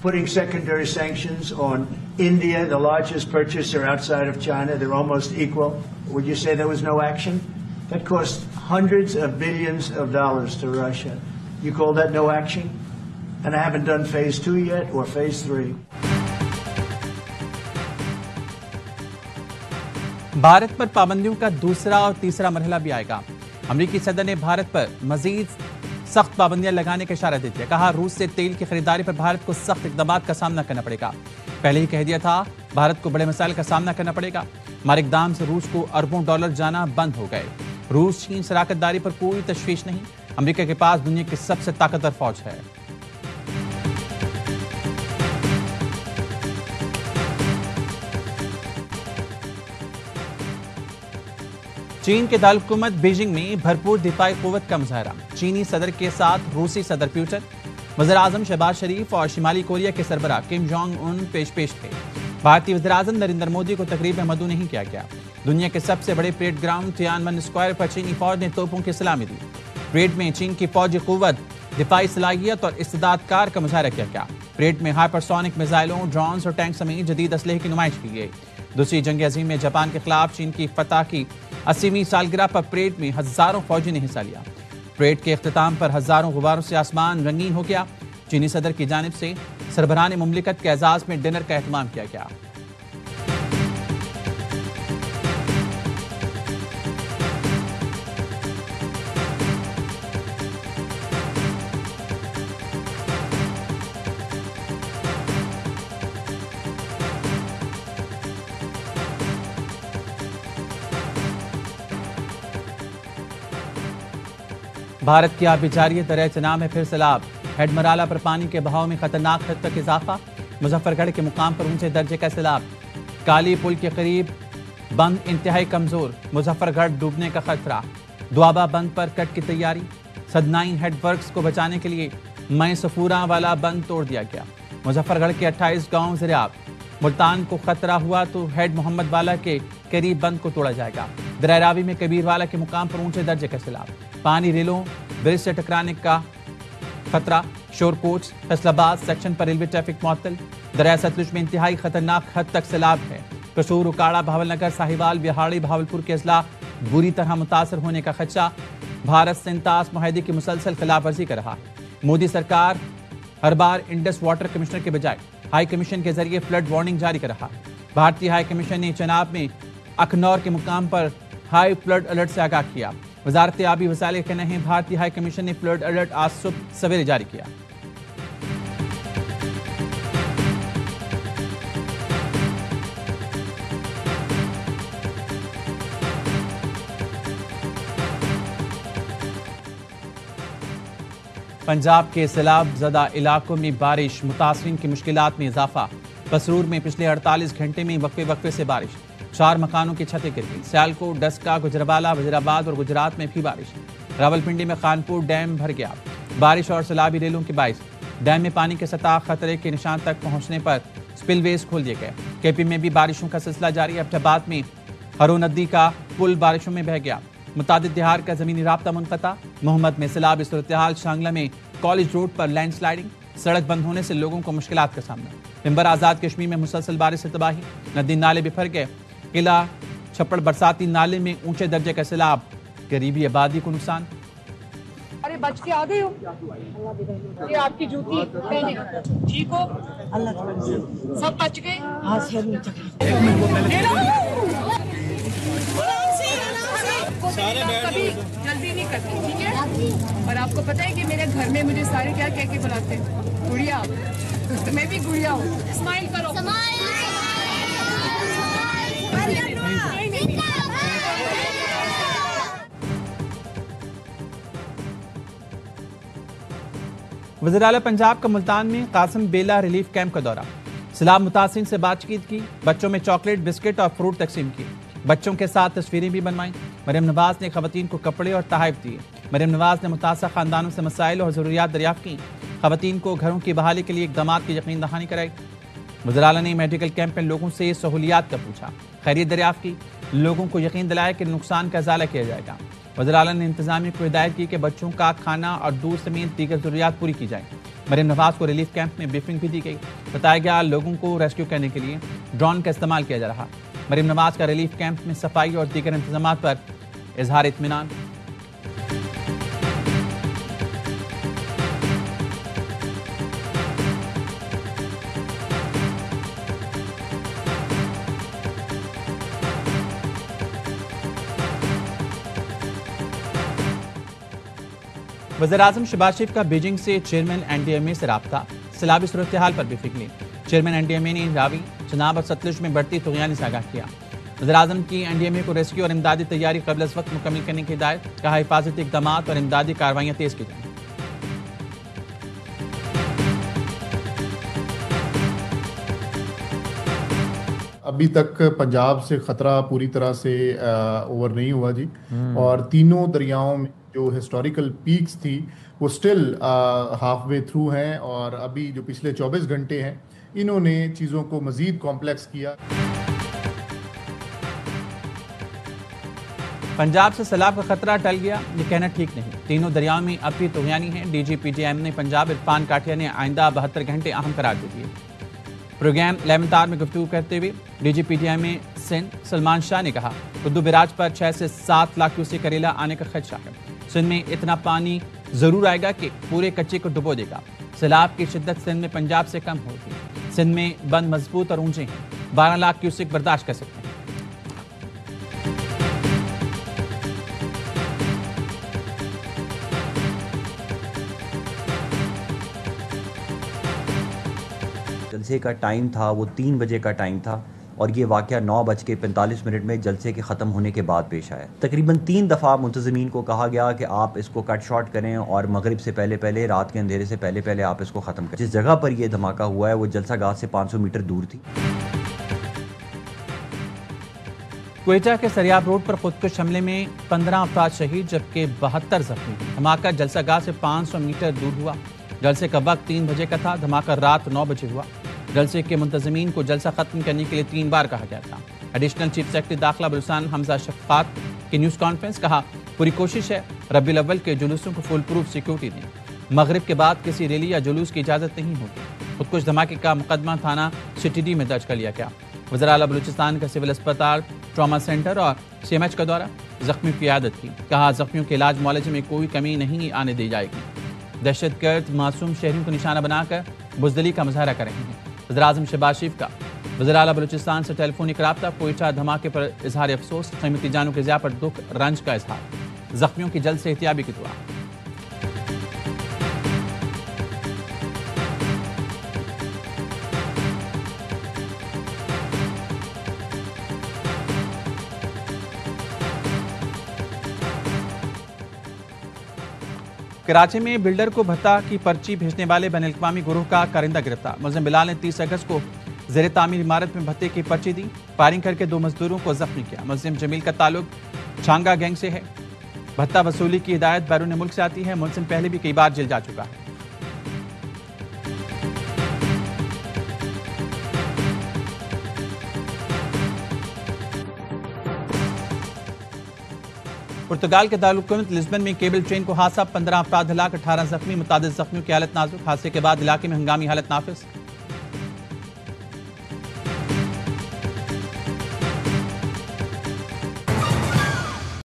putting secondary sanctions on India, the largest purchaser outside of China. They're almost equal. Would you say there was no action? That cost hundreds of billions of dollars to Russia. You call that no action? And I haven't done phase 2 yet or phase 3. Bharat पर पाबंदियों का दूसरा और तीसरा मरहला भी आएगा। अमेरिकी सदर ने भारत पर मजीद सख्त पाबंदियां लगाने का इशारा दे दिया। कहा रूस से तेल की खरीदारी पर भारत को सख्त इक़दाम का सामना करना पड़ेगा। पहले ही कह दिया था भारत को बड़े मसाइल का सामना करना पड़ेगा। हमारे इक़दाम से रूस को अरबों डॉलर जाना बंद हो गए। रूस चीन शराकतदारी पर कोई तशवीश नहीं। अमेरिका के पास दुनिया की सबसे ताकतवर फौज है। चीन के दारकूमत बीजिंग में भरपूर दिफाई कुव्वत का मुजाहरा। चीनी सदर के साथ रूसी सदर पुतिन, वज़ीर-ए-आज़म शहबाज शरीफ और शिमाली कोरिया के सरबराह किम जोंग उन पेश थे। भारतीय वज़ीर-ए-आज़म नरेंद्र मोदी को तकरीब में मदऊ नहीं किया गया। दुनिया के सबसे बड़े परेड ग्राउंड तियानवन स्क्वायर पर चीनी फौज ने तोपों की सलामी दी। परेड में चीन की फौजी कुव्वत, दिफाई सलाहियत और इस्तेदादकार का मुजाहरा किया गया। परेड में हाइपरसोनिक मिसाइलों, ड्रोन्स और टैंक समेत जदीद असलहे की नुमाइश की गई। दूसरी जंग अजीम में जापान के खिलाफ चीन की फतह की 80वीं सालगिरह पर परेड में हजारों फौजी ने हिस्सा लिया। परेड के इख्तिताम पर हजारों गुब्बारों से आसमान रंगीन हो गया। चीनी सदर की जानिब से सरबराह मुमलिकत के एजाज में डिनर का एहतमाम किया गया। भारत की आबी जारी दरिया चनाब में फिर सैलाब। हेडमराला पर पानी के बहाव में खतरनाक हद तक इजाफा। मुजफ्फरगढ़ के मुकाम पर ऊंचे दर्जे का सैलाब। काली पुल के करीब बंद इंतहाई कमजोर। मुजफ्फरगढ़ डूबने का खतरा। दुआबा बंद पर कट की तैयारी। सदनाइन हेडवर्क्स को बचाने के लिए मई सफूरा वाला बंद तोड़ दिया गया। मुजफ्फरगढ़ के 28 गांव ज़रियाब। मुल्तान को खतरा हुआ तो हेड मोहम्मद वाला के करीब बंद को तोड़ा जाएगा। दरिया रावी में कबीर वाला के मुकाम पर ऊंचे दर्जे का सैलाब। पानी रेलों ब्रिज से टकराने का खतरा। शोरकोट फैसलाबाद सेक्शन पर रेलवे ट्रैफिक मुअत्तल। दरिया सतलुज में इंतहाई खतरनाक हद तक सैलाब है। कसूर, उकाड़ा, भावलनगर, साहिवाल, बिहाड़ी, भावलपुर के अजला बुरी तरह मुतासर होने का खदशा। भारत से इंतास मुआहदे की मुसलसल खिलाफवर्जी कर रहा है। मोदी सरकार हर बार इंडस वाटर कमिश्नर के बजाय हाई कमीशन के जरिए फ्लड वार्निंग जारी कर रहा है। भारतीय हाई कमीशन ने चनाब में अखनौर के मुकाम पर हाई फ्लड अलर्ट से आगाह किया। वजारत आबी वसाइल के कहना है भारतीय हाई कमीशन ने फ्लड अलर्ट आज सुबह सवेरे जारी किया। पंजाब के सैलाब ज़दा इलाकों में बारिश, मुतासरीन की मुश्किलात में इजाफा। बसरूर में पिछले 48 घंटे में वक्फे वक्फे से बारिश। 4 मकानों की छतें गिर गई। सियालकोट, डस्का, गुजरावाला, वजीराबाद और गुजरात में भी बारिश। रावलपिंडी में खानपुर डैम भर गया। बारिश और सैलाबी रेलों की बारिश। डैम में पानी की सतह खतरे के निशान तक पहुंचने पर स्पिलवेज खोल दिए गए। केपी में भी बारिशों का सिलसिला जारी। अब्टाबाद में हरो नदी का पुल बारिशों में बह गया। मुतादिद दिहार का जमीनी राब्ता मुनक़ता। मोहम्मद में सैलाबी सूरत-ए-हाल। शांगला में कॉलेज रोड पर लैंडस्लाइडिंग। सड़क बंद होने से लोगों को मुश्किलात का सामना। मिंबर आज़ाद कश्मीर में मुसलसल बारिश से तबाही। नदी नाले बिफर गए। किला छप्पड़ बरसाती नाले में ऊंचे दर्जे का सैलाब। गरीबी आबादी को नुकसान। अरे बच के आ गए हो। ये आपकी जूती पहने ठीक हो। अल्लाह सब बच गए। कभी जल्दी नहीं करती, ठीक है। और आपको पता है कि मेरे घर में मुझे सारे क्या कह के बुलाते हैं, गुड़िया। तो मैं भी गुड़िया हूँ। स्माइल करो। वज़ीर आला पंजाब का मुल्तान में कासिम बेला रिलीफ कैंप का दौरा। सैलाब मुतासिरीन से बातचीत की। बच्चों में चॉकलेट, बिस्किट और फ्रूट तकसीम की। बच्चों के साथ तस्वीरें भी बनवाईं। मरियम नवाज ने खवातीन को कपड़े और तोहफे दिए। मरियम नवाज ने मुतासर खानदानों से मसाइल और ज़रूरियात दरियाफ्त की। खवातीन को घरों की बहाली के लिए इक़दामात की यकीन दहानी कराई। वज़ीर आला ने मेडिकल कैंप में लोगों से सहूलियात का पूछा, खैरियत दरियाफ्त की। लोगों को यकीन दिलाया कि नुकसान का इज़ाला किया जाएगा। वज़ीर आला ने इंतज़ामिया को हिदायत की कि बच्चों का खाना और दूध समेत दीगर ज़रूरियात पूरी की जाए। मरीम नवाज को रिलीफ कैंप में ब्रीफिंग भी दी गई। बताया गया लोगों को रेस्क्यू करने के लिए ड्रोन का इस्तेमाल किया जा रहा। मरीम नवाज का रिलीफ कैंप में सफाई और दीगर इंतजाम पर इजहार इत्मीनान। वज़ीर-ए-आज़म शहबाज शरीफ का बीजिंग से चेयरमैन एनडीएमए से राब्ता। सैलाबी सूरत हाल पर ब्रीफिंग ली। चेयरमैन एनडीएमए ने रावी, चनाब और सतलुज में बढ़ती तुग़यानी से आगाह किया। वज़ीर-ए-आज़म की एनडीएमए को रेस्क्यू और इमदादी तैयारी क़ब्ल अज़ वक्त मुकम्मल करने की हिदायत। कहा हिफाजती इक़दाम और इमदादी कार्रवाइयाँ तेज़ की जाएँ। अभी तक पंजाब से ख़तरा पूरी तरह से ओवर नहीं हुआ जी, और तीनों दरियाओं में जो हिस्टोरिकल पीक्स थी वो स्टिल हाफ वे थ्रू हैं, और अभी जो पिछले 24 घंटे हैं इन्होंने चीज़ों को मज़ीद कॉम्प्लेक्स किया। पंजाब से सैलाब का खतरा टल गया, ये कहना ठीक नहीं। तीनों दरियाओं में अब भी तुग़यानी है। डीजीपीटीएम ने पंजाब इरफान काठिया ने आइंदा 72 घंटे अहम करार दे दिए। प्रोग्राम 11 आवर में गुफ्तगू करते हुए डीजीपीटीएम में सिंध सलमान शाह ने कहा, कुद्दू बैराज पर 6 से 7 लाख क्यूसेक करेला आने का खदशा है। सिंध में इतना पानी जरूर आएगा कि पूरे कच्चे को डुबो देगा। सैलाब की शिद्दत सिंध में पंजाब से कम होगी। सिंध में बंद मजबूत और ऊंचे हैं, 12 लाख क्यूसेक बर्दाश्त कर सकते हैं। जलसे का टाइम था वो 3 बजे का टाइम था, और ये वाक़या 9:45 में जलसे के ख़त्म होने के बाद पेश आया। तकरीबन 3 दफ़ा मुंतज़मीन को कहा गया कि आप इसको कट शॉर्ट करें और मगरिब से पहले रात के अंधेरे से पहले आप इसको ख़त्म करें। जिस जगह पर यह धमाका हुआ है वो जलसा गाह से 500 मीटर दूर थी। क्वेटा के सरियाब रोड पर खुदकुश हमले में 15 अफराद शहीद जबकि 72 जख्मी। धमाका जलसा गाह से 500 मीटर दूर हुआ। जलसे का वक्त 3 बजे का था। धमाका रात 9 बजे हुआ। जलसे के मुंतज़मीन को जलसा खत्म करने के लिए 3 बार कहा गया था। एडिशनल चीफ सेक्रेटरी दाखिला बलूचिस्तान हमजा शफ़क़ात की न्यूज़ कॉन्फ्रेंस। कहा, पूरी कोशिश है रबीउल अव्वल के जुलूसों को फुल प्रूफ सिक्योरिटी दें। मगरिब के बाद किसी रैली या जुलूस की इजाज़त नहीं होगी। खुदकुश धमाके का मुकदमा थाना सिटीडी में दर्ज कर लिया गया। वज़ीर आला बलूचिस्तान का सिविल अस्पताल, ट्रॉमा सेंटर और CMH का दौरा, जख्मियों की आदत की। कहा, जख्मियों के इलाज मुआलजे में कोई कमी नहीं आने दी जाएगी। दहशतगर्द मासूम शहरियों को निशाना बनाकर बुज़दिली का मुजाहरा कर रहे हैं। वज़ीर-ए-आज़म शहबाज शरीफ का वज़ीर आला बलूचिस्तान से टेलीफोनिक राब्ता। क्वेटा धमाके पर इजहार अफसोस। कीमती जानों के ज़िया पर दुख रंज का इजहार। जख्मियों की जल्द से एहतियाबी की दुआ। कराची में बिल्डर को भत्ता की पर्ची भेजने वाले बैनुल-अक़वामी गुरूह का कारिंदा गिरफ्तार। मुलज़िम बिलाल ने 30 अगस्त को ज़ेर तामीर इमारत में भत्ते की पर्ची दी। फायरिंग करके 2 मजदूरों को जख्मी किया। मुलज़िम जमील का ताल्लुक छांगा गैंग से है। भत्ता वसूली की हिदायत बैरून मुल्क से आती है। मुलज़िम पहले भी कई बार जेल जा चुका है। पुर्तगाल के दारुल-हुकूमत लिस्बन में केबल ट्रेन को हादसा। 15 अफराद हलाक, 18 जख्मी। मुतादिद जख्मियों की हालत नाजुक। हादसे के बाद इलाके में हंगामी हालत नाफिज।